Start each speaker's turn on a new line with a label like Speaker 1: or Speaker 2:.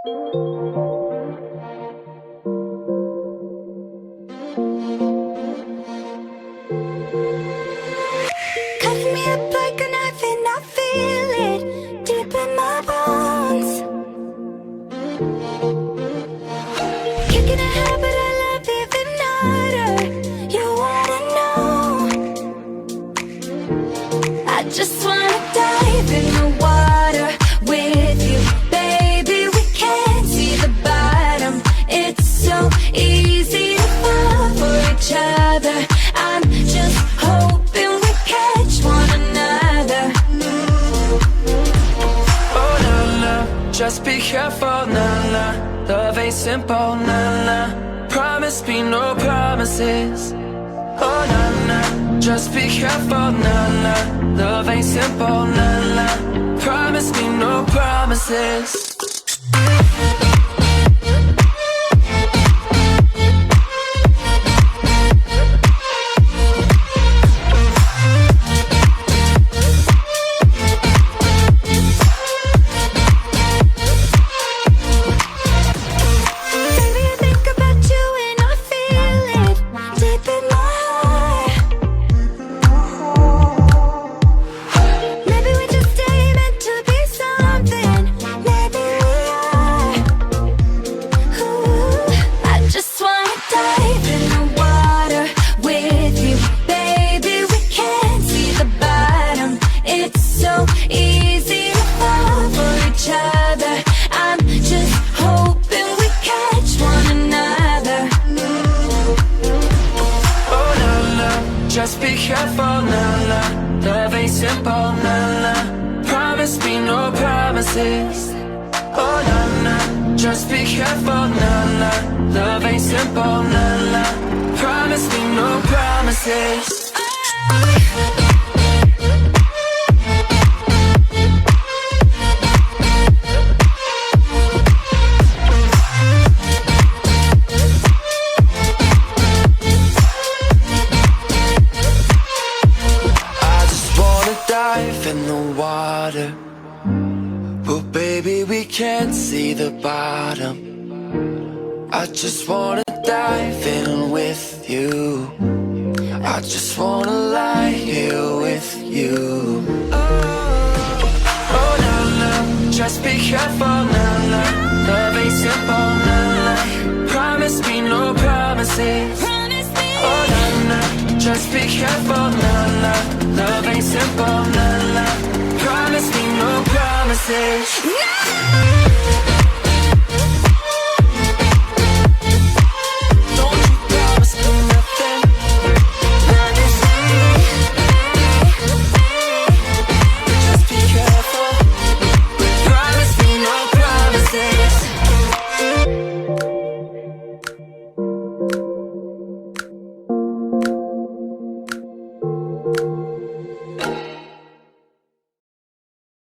Speaker 1: Cutting me up like a knife and I feel it deep in my bones. Kicking a habit I love even harder. You wanna know? I just wanna dive in the water with you, baby. We can't see the bottom. It's so easy to fall for each other. I'm just hoping we catch one another.
Speaker 2: Oh na na, just be careful, na na. Love ain't simple, na na. Promise me no promises. Oh na na, just be careful, na na. Love ain't simple, na na. Promise me no promises.
Speaker 1: Baby, I think about you and I feel it deep in my heart. Maybe we just ain't meant to be something. Maybe we are. Ooh, I just wanna dive in the water with you, baby. We can't see the bottom. It's so easy to fall for each other. I'm just hoping we catch one another.
Speaker 2: Oh na na, just be careful, na na. Love ain't simple, na na. Promise me no promises. Oh na na, just be careful, na na. Love ain't simple, na na. Promise me no promises. I just wanna dive in the water, but baby we can't see the bottom. I just wanna dive in with you. I just wanna lie here with you. Oh na na, just be careful, na na. Love ain't simple, na na. Promise me no promises. Oh na na, just be careful, na na. Love ain't simple, na na. Promise me no promises.
Speaker 1: No!